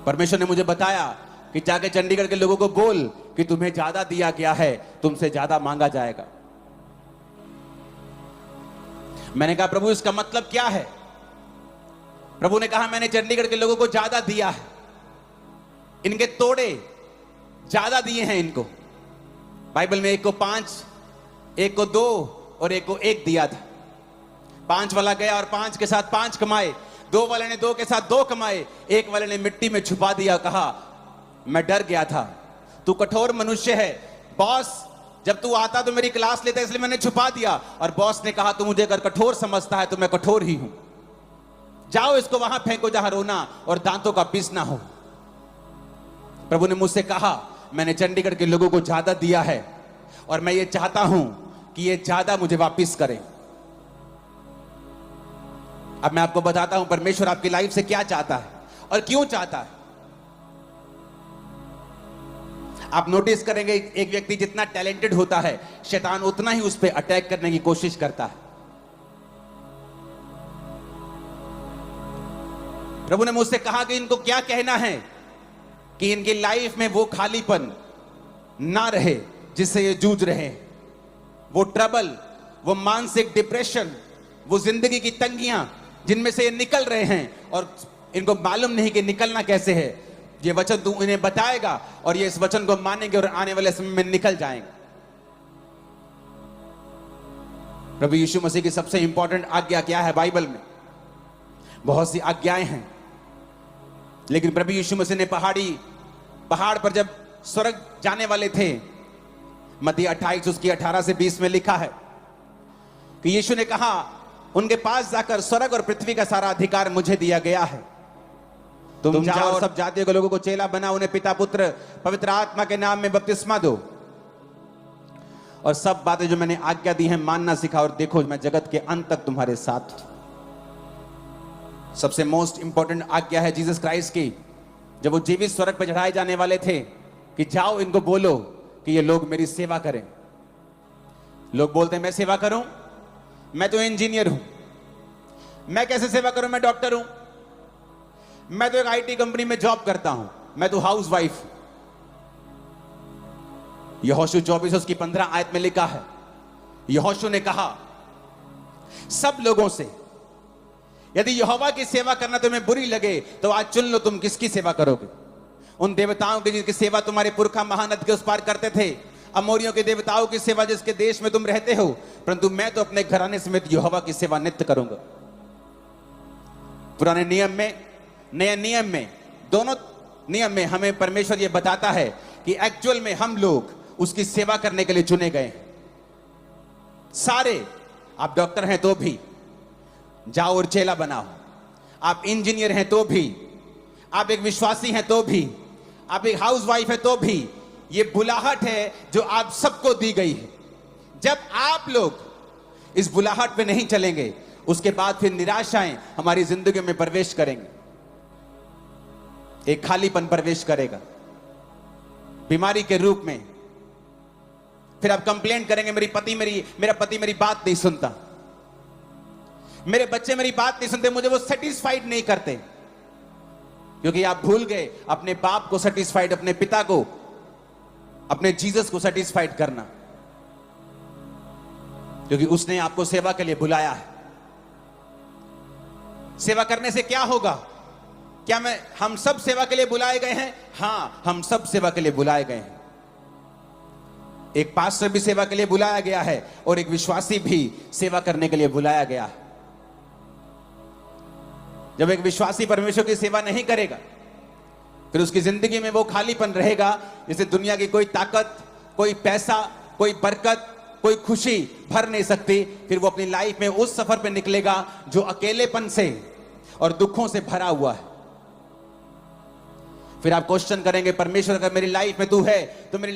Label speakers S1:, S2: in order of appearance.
S1: परमेश्वर ने मुझे बताया कि जाके चंडीगढ़ के लोगों को बोल कि तुम्हें ज्यादा दिया गया है, तुमसे ज्यादा मांगा जाएगा। मैंने कहा प्रभु इसका मतलब क्या है? प्रभु ने कहा मैंने चंडीगढ़ के लोगों को ज्यादा दिया है, इनके तोड़े ज्यादा दिए हैं इनको। बाइबल में एक को 5, एक को 2 और एक को 1 दिया था। 5 वाला गया और 5 के साथ 5 कमाए, 2 वाले ने 2 के साथ 2 कमाए, 1 वाले ने मिट्टी में छुपा दिया। कहा मैं डर गया था, तू कठोर मनुष्य है, बॉस जब तू आता तो मेरी क्लास लेता इसलिए मैंने छुपा दिया। और बॉस ने कहा तू मुझे अगर कठोर समझता है तो मैं कठोर ही हूं, जाओ इसको वहां फेंको जहां रोना और दांतों का पीसना हो। प्रभु ने मुझसे कहा मैंने चंडीगढ़ के लोगों को ज्यादा दिया है और मैं ये चाहता हूं कि ये ज्यादा मुझे वापस करें। अब मैं आपको बताता हूं परमेश्वर आपकी लाइफ से क्या चाहता है और क्यों चाहता है। आप नोटिस करेंगे एक व्यक्ति जितना टैलेंटेड होता है, शैतान उतना ही उस पर अटैक करने की कोशिश करता है। प्रभु ने मुझसे कहा कि इनको क्या कहना है कि इनकी लाइफ में वो खालीपन ना रहे जिससे ये जूझ रहे हैं, वो ट्रबल, वो मानसिक डिप्रेशन, वो जिंदगी की तंगियां जिनमें से ये निकल रहे हैं और इनको मालूम नहीं कि निकलना कैसे है। ये वचन तू इन्हें बताएगा और ये इस वचन को मानेंगे और आने वाले समय में निकल जाएंगे। प्रभु यीशु मसीह की सबसे इंपॉर्टेंट आज्ञा क्या है? बाइबल में बहुत सी आज्ञाएं हैं, लेकिन प्रभु यीशु मसीह ने पहाड़ पर जब स्वर्ग जाने वाले थे, मत्ती 28 उसकी 18 से 20 में लिखा है कि यीशु ने कहा उनके पास जाकर स्वर्ग और पृथ्वी का सारा अधिकार मुझे दिया गया है, तुम जाओ और सब जातियों के लोगों को चेला बनाओ, उन्हें पिता पुत्र पवित्र आत्मा के नाम में बपतिस्मा दो और सब बातें जो मैंने आज्ञा दी हैं मानना सिखाओ, और देखो मैं जगत के अंत तक तुम्हारे साथ हूं। सबसे मोस्ट इंपॉर्टेंट आज्ञा है जीसस क्राइस्ट की, जब वो जीवित स्वर्ग पर चढ़ाए जाने वाले थे कि जाओ इनको बोलो कि ये लोग मेरी सेवा करें। लोग बोलते हैं मैं सेवा करूं, मैं तो इंजीनियर हूं, मैं कैसे सेवा करूं, मैं डॉक्टर हूं, मैं तो एक आईटी कंपनी में जॉब करता हूं, मैं तो हाउस वाइफ। यहोशू 24 उसकी 15 आयत में लिखा है, यहोशू ने कहा सब लोगों से यदि यहोवा की सेवा करना तुम्हें बुरी लगे तो आज चुन लो तुम किसकी सेवा करोगे। उन देवताओं की जिनकी सेवा तुम्हारे पुरखा महानद के उस पार करते थे, अमोरियों के देवताओं की सेवा जिसके देश में तुम रहते हो, परंतु मैं तो अपने घराने समेत यहोवा की सेवा नित्य करूंगा। पुराने नियम में, नए नियम में, दोनों नियम में हमें परमेश्वर यह बताता है कि एक्चुअल में हम लोग उसकी सेवा करने के लिए चुने गए। सारे, आप डॉक्टर हैं तो भी जाओ और चेला बनाओ, आप इंजीनियर हैं तो भी, आप एक विश्वासी हैं तो भी, आप एक हाउसवाइफ है तो भी, ये बुलाहट है जो आप सबको दी गई है। जब आप लोग इस बुलाहट पे नहीं चलेंगे, उसके बाद फिर निराशाएं हमारी जिंदगी में प्रवेश करेंगे, एक खालीपन प्रवेश करेगा बीमारी के रूप में। फिर आप कंप्लेंट करेंगे मेरा पति मेरी बात नहीं सुनता, मेरे बच्चे मेरी बात नहीं सुनते, मुझे वो सेटिस्फाइड नहीं करते, क्योंकि आप भूल गए अपने बाप को सेटिस्फाइड, अपने पिता को, अपने जीसस को सेटिस्फाइड करना, क्योंकि उसने आपको सेवा के लिए बुलाया है। सेवा करने से क्या होगा? क्या हम सब सेवा के लिए बुलाए गए हैं? हां, हम सब सेवा के लिए बुलाए गए हैं। एक पास्टर भी सेवा के लिए बुलाया गया है और एक विश्वासी भी सेवा करने के लिए बुलाया गया है। जब एक विश्वासी परमेश्वर की सेवा नहीं करेगा, फिर उसकी जिंदगी में वो खालीपन रहेगा जिसे दुनिया की कोई ताकत, कोई पैसा, कोई बरकत, कोई खुशी भर नहीं सकती। फिर वो अपनी लाइफ में उस सफर पे निकलेगा जो अकेलेपन से और दुखों से भरा हुआ है। फिर आप क्वेश्चन करेंगे परमेश्वर अगर मेरी लाइफ में तू है तो मेरी